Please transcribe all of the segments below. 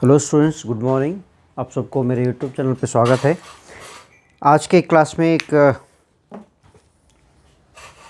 Hello students, good morning. आप सबको मेरे यूट्यूब चैनल पे स्वागत है। आज के क्लास में एक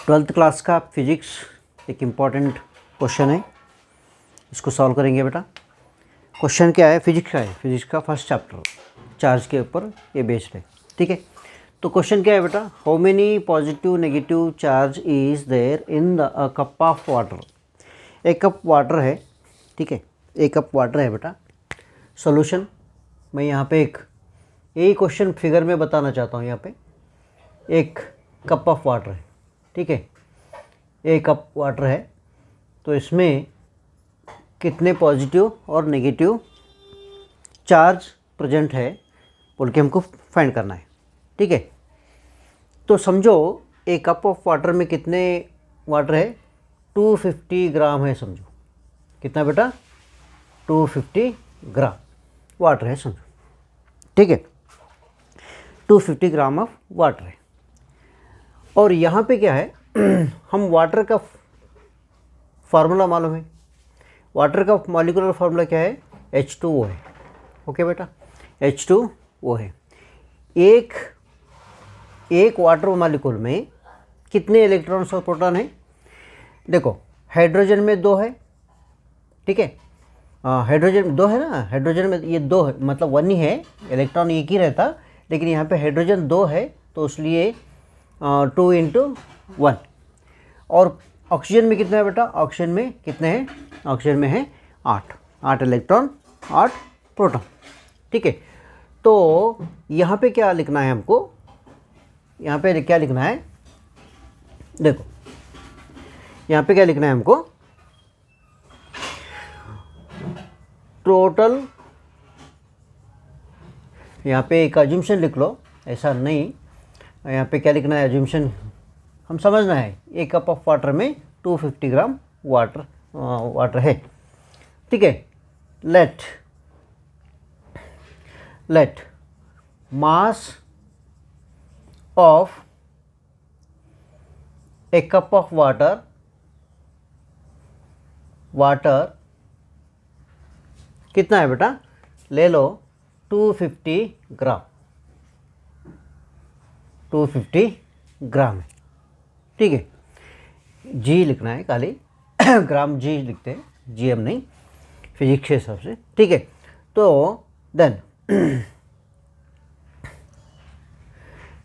12th क्लास का फिजिक्स एक इम्पॉर्टेंट क्वेश्चन है, इसको सॉल्व करेंगे बेटा। क्वेश्चन क्या है? फिजिक्स का है, फिजिक्स का फर्स्ट चैप्टर, चार्ज के ऊपर ये बेस्ड है। ठीक है, तो क्वेश्चन क्या है बेटा? How many positive negative charge is there in the cup of water. एक कप वाटर है, ठीक है, एक कप वाटर है बेटा। सॉल्यूशन मैं यहाँ पे एक यही क्वेश्चन फिगर में बताना चाहता हूँ। यहाँ पे एक कप ऑफ वाटर है, ठीक है, एक कप वाटर है, तो इसमें कितने पॉजिटिव और नेगेटिव चार्ज प्रेजेंट है बोल के हमको फाइंड करना है। ठीक है, तो समझो एक कप ऑफ वाटर में कितने वाटर है? 250 ग्राम है। समझो कितना बेटा? 250 ग्राम वाटर है समझो। ठीक है, 250 ग्राम ऑफ वाटर है। और यहाँ पे क्या है हम वाटर का फार्मूला मालूम है। वाटर का मॉलिक्यूलर फार्मूला क्या है? H2O है। ओके बेटा, H2O है। एक वाटर मॉलिक्यूल में कितने इलेक्ट्रॉन्स और प्रोटॉन है? देखो, हाइड्रोजन में 2 है, ठीक है, हाइड्रोजन 2 है ना, हाइड्रोजन में ये 2 है, मतलब 1 ही है, इलेक्ट्रॉन एक ही रहता, लेकिन यहाँ पे हाइड्रोजन 2 है तो इसलिए 2 इंटू 1। और ऑक्सीजन में कितना है बेटा? ऑक्सीजन में कितने हैं? ऑक्सीजन में है 8 इलेक्ट्रॉन, 8 प्रोटॉन। ठीक है, तो यहाँ पे क्या लिखना है हमको? यहाँ पे क्या लिखना है? देखो, यहाँ पे क्या लिखना है हमको? टोटल, यहाँ पे एक अज्यूम्शन लिख लो, ऐसा नहीं, यहाँ पे क्या लिखना है? अज्यूम्शन हम समझना है। एक कप ऑफ वाटर में 250 ग्राम वाटर है, ठीक है। Let mass of a cup of water कितना है बेटा? ले लो 250 ग्राम, 250 ग्राम है, ठीक है। जी लिखना है खाली ग्राम जी लिखते हैं, जीएम नहीं, फिजिक्स के हिसाब से, ठीक है। तो देन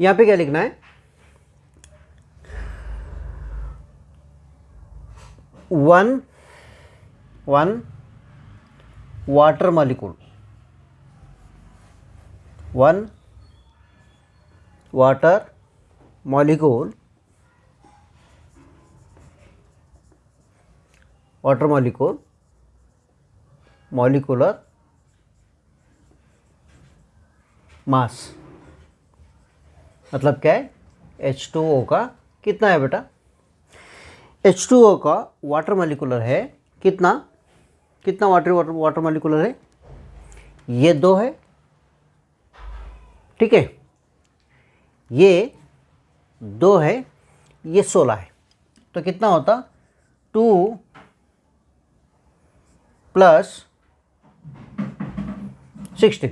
यहाँ पे क्या लिखना है? 1 water molecule, 1 water molecule, molecular mass मतलब क्या है? H2O का कितना है बेटा? H2O का वाटर मॉलिक्यूलर है कितना वाटर मॉलिक्यूलर है? ये 2 है, ठीक है, ये 2 है, ये 16 है, तो कितना होता? 2 + 16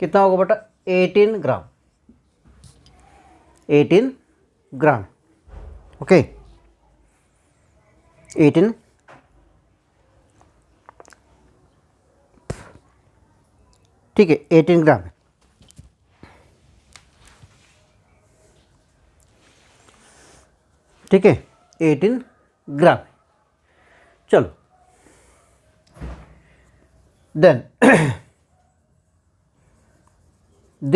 कितना होगा बेटा? 18 ग्राम, 18 ग्राम, ओके, 18, ठीक है, 18 ग्राम है, ठीक है, 18 ग्राम। चलो देन द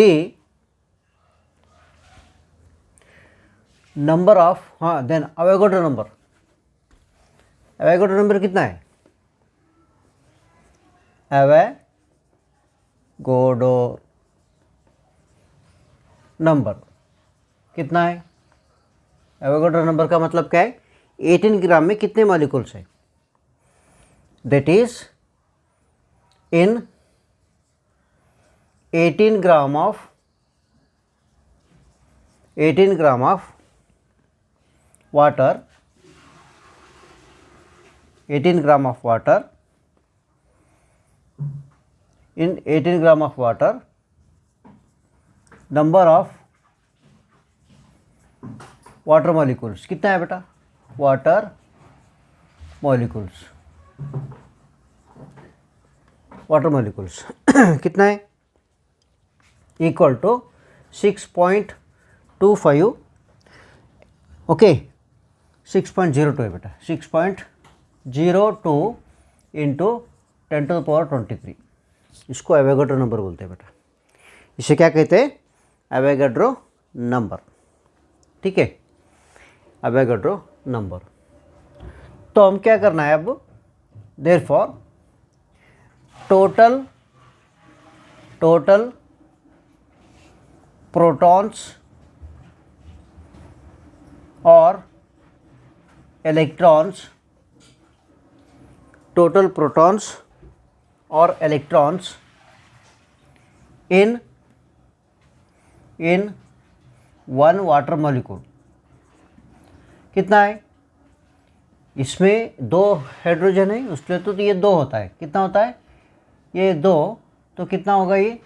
नंबर ऑफ, हाँ, देन अवोगाड्रो नंबर कितना है? अवोगाड्रो नंबर कितना है? अवोगाड्रो नंबर का मतलब क्या है? 18 ग्राम में कितने मॉलिक्यूल्स है? That is in 18 gram of water, 18 gram of water, in 18 gram of water number of water molecules कितना है बेटा, वाटर मॉलिक्यूल्स, वाटर मॉलिक्यूल्स कितना है, इक्वल टू 6.25, ओके 6.02 है बेटा, 6.02 इंटू 10⁻23, इसको एवोगाड्रो नंबर बोलते हैं बेटा, इसे क्या कहते हैं, एवोगाड्रो नंबर, ठीक है, एवोगाड्रो नंबर। तो हम क्या करना है अब, देयरफॉर टोटल प्रोटॉन्स और इलेक्ट्रॉन्स, टोटल प्रोटॉन्स और electrons in one water molecule कितना है, इसमें 2 हाइड्रोजन है, उसके तो ये 2 होता है, कितना होता है, ये 2, तो कितना होगा, ये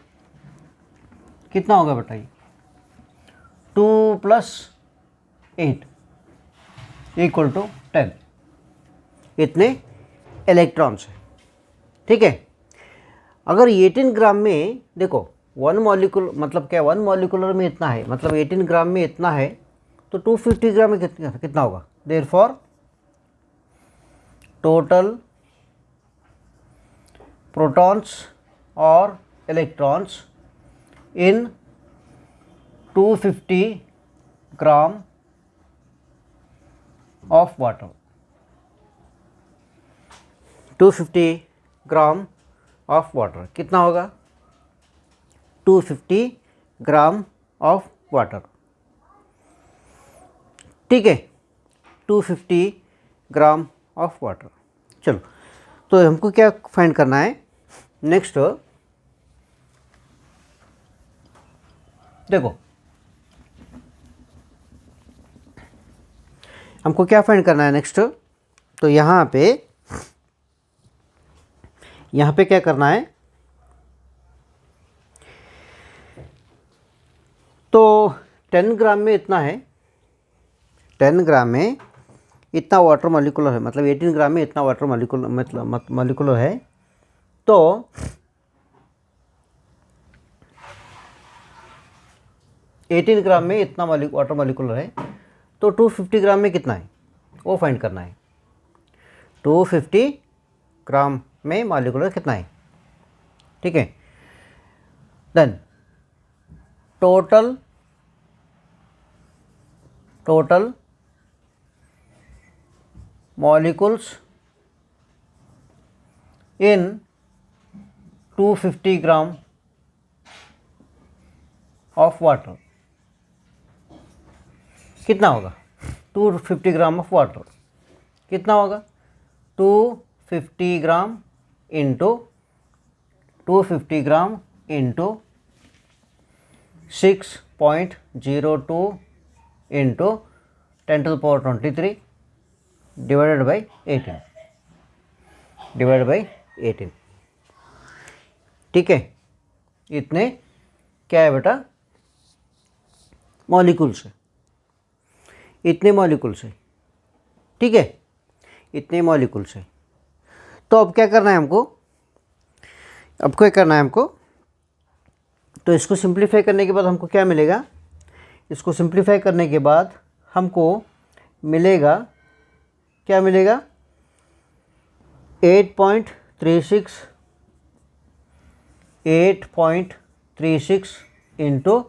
कितना होगा बेटा, ये 2 + 8 इक्वल टू 10, इतने इलेक्ट्रॉन्स है, ठीक है। अगर 18 ग्राम में देखो 1 मॉलिक्यूल मतलब क्या, 1 मॉलिक्यूलर में इतना है, मतलब 18 ग्राम में इतना है, तो 250 ग्राम में कितना होगा, देयरफॉर टोटल प्रोटॉन्स और electrons in 250 gram of water, 250 gram of water कितना होगा, 250 ग्राम ऑफ वाटर, ठीक है, 250 ग्राम ऑफ वाटर। चलो, तो हमको क्या फाइंड करना है, नेक्स्ट देखो हमको क्या फाइंड करना है नेक्स्ट, तो यहाँ पे क्या करना है, तो 10 ग्राम में इतना है, 10 ग्राम में इतना वाटर मॉलिक्यूलर है, मतलब 18 ग्राम में इतना वाटर मॉलिक्यूलर मतलब मॉलिक्यूलर है, तो 18 ग्राम में इतना वाटर मॉलिक्यूलर है, तो 250 ग्राम में कितना है वो फाइंड करना है, 250 ग्राम में मॉलिक्यूलर कितना है, ठीक है। Then total molecules in 250 gram of water कितना होगा, 250 ग्राम ऑफ वाटर कितना होगा, 250 gram into 6.02 into 10⁻23 divided by 18, ठीक है। इतने क्या है बेटा, मॉलिक्यूल्स है, इतने मॉलिक्यूल्स है, ठीक है, इतने मॉलिक्यूल्स है। तो अब क्या करना है हमको, तो इसको सिंप्लीफाई करने के बाद हमको क्या मिलेगा, इसको सिंप्लीफाई करने के बाद हमको मिलेगा, क्या मिलेगा, 8.36 इंटू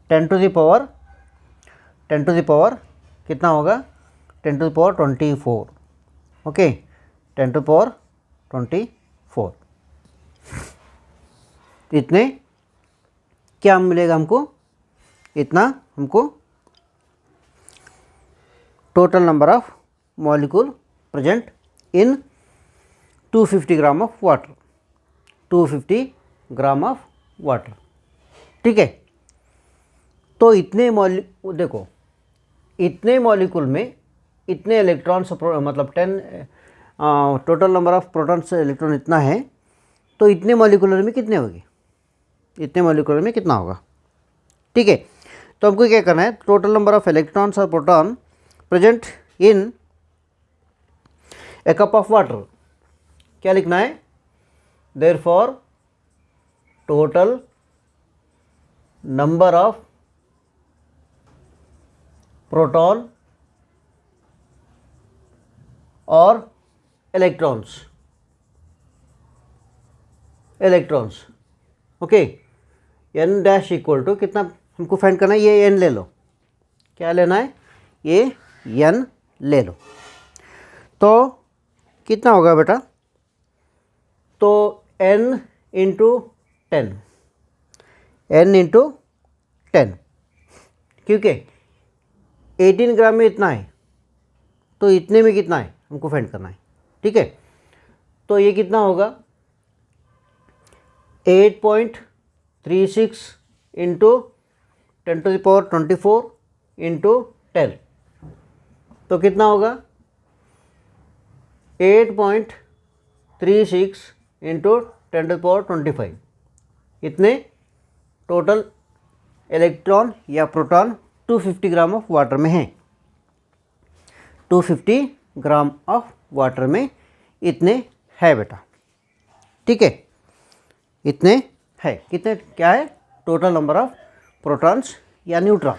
10⁻, कितना होगा, 10⁻24, ओके, 10⁻24, इतने क्या मिलेगा हमको, इतना हमको total number of molecule present in 250 gram of water, 250 gram of water, ठीक है। तो इतने देखो इतने मॉलिक्यूल में इतने इलेक्ट्रॉन्स मतलब 10 total number of protons electron इतना है, तो इतने मॉलिक्यूलर में कितने होगी, इतने मॉलिक्यूलर में कितना होगा। ठीक है, तो हमको क्या करना है, टोटल नंबर ऑफ इलेक्ट्रॉन्स और proton present in a cup of water, क्या लिखना है, therefore total number of proton और electrons, okay, N dash equal to कितना हमको फाइंड करना है, ये एन ले लो, क्या लेना है, ये एन ले लो, तो कितना होगा बेटा, तो n इंटू 10, n इंटू 10, क्योंकि 18 ग्राम में इतना है, तो इतने में कितना है हमको फाइंड करना है। ठीक है, तो ये कितना होगा, 8.36 इंटू 10⁻24 इंटू 10, तो कितना होगा 8.36 इंटू 10⁻25, इतने टोटल इलेक्ट्रॉन या प्रोटॉन 250 ग्राम ऑफ वाटर में है, 250 ग्राम ऑफ वाटर में इतने है बेटा। ठीक है, इतने है, कितने क्या है, टोटल नंबर ऑफ प्रोटॉन्स या neutron.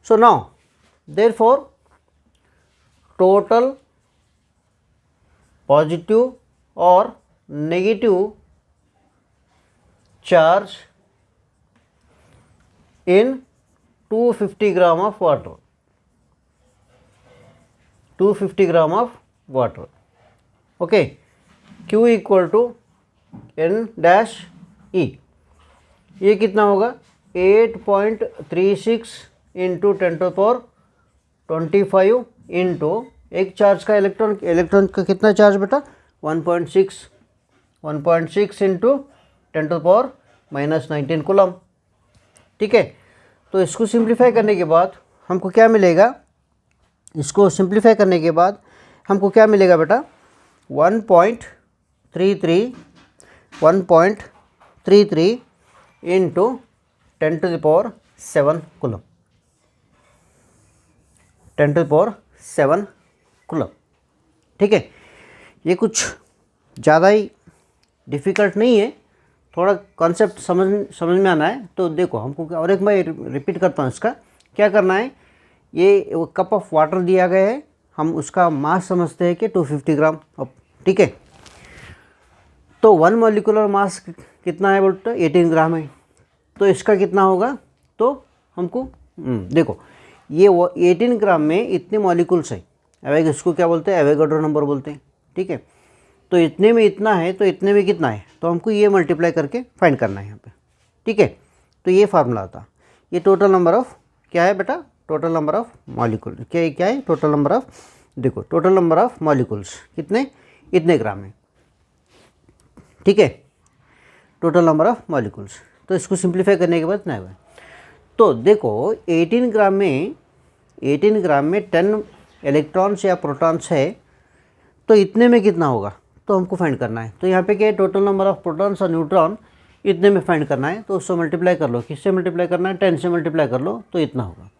So now therefore total positive और negative charge in 250 gram of water, 250 gram of water, okay, Q equal to N dash E, ये कितना होगा 8.36 इंटू 10⁻25 इंटू एक चार्ज का इलेक्ट्रॉन का कितना चार्ज बेटा 1.6 इंटू 10⁻⁻19 कूलम। ठीक है, तो इसको सिंप्लीफाई करने के बाद हमको क्या मिलेगा, इसको सिंप्लीफाई करने के बाद हमको क्या मिलेगा बेटा 1.33 इंटू 10⁻7 कूलम, 10⁻7 कूलम। ठीक है, ये कुछ ज़्यादा ही डिफ़िकल्ट नहीं है, थोड़ा कॉन्सेप्ट समझ में आना है। तो देखो हमको और एक बार रिपीट करता हूँ, इसका क्या करना है, ये वो कप ऑफ वाटर दिया गया है, हम उसका मास समझते हैं कि 250 ग्राम। ठीक है, तो 1 मॉलिक्यूलर मास कितना है बोलते 18 ग्राम है, तो इसका कितना होगा, तो हमको देखो ये 18 ग्राम में इतने मॉलिक्यूल्स है, इसको क्या बोलते हैं, एवोगाड्रो नंबर बोलते हैं। ठीक है, तो इतने में इतना है, तो इतने में कितना है, तो हमको ये मल्टीप्लाई करके फाइंड करना है यहाँ पे। ठीक है, तो ये फार्मूला था, ये टोटल नंबर ऑफ क्या है बेटा, टोटल नंबर ऑफ मॉलिक्यूल क्या है, टोटल नंबर ऑफ, देखो टोटल नंबर ऑफ मॉलिक्यूल्स कितने, इतने ग्राम है। ठीक है, टोटल नंबर ऑफ मॉलिक्यूल्स, तो इसको सिंप्लीफाई करने के बाद इतना है। तो देखो 18 ग्राम में 10 इलेक्ट्रॉन्स या प्रोटॉन्स है, तो इतने में कितना होगा, तो हमको फाइंड करना है। तो यहाँ पे क्या है, टोटल नंबर ऑफ प्रोटॉन्स और न्यूट्रॉन इतने में फाइंड करना है, तो उससे मल्टीप्लाई कर लो, किससे मल्टीप्लाई करना है, 10 से मल्टीप्लाई कर लो, तो इतना होगा।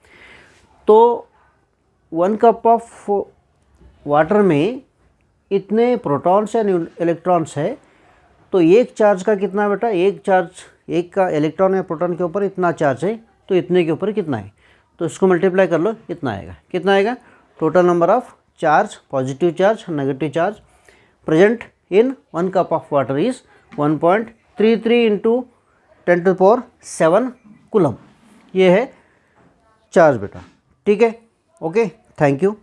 तो 1 कप ऑफ वाटर में इतने प्रोटॉन्स या इलेक्ट्रॉन्स है, तो एक चार्ज का कितना बेटा, एक का इलेक्ट्रॉन या प्रोटॉन के ऊपर इतना चार्ज है, तो इतने के ऊपर कितना है, तो इसको मल्टीप्लाई कर लो, इतना आएगा। कितना आएगा, total number of charge, positive charge, negative charge present in 1 cup of water is 1.33 into 10⁻7 coulomb, ये है चार्ज बेटा। ठीक है, ओके, थैंक यू।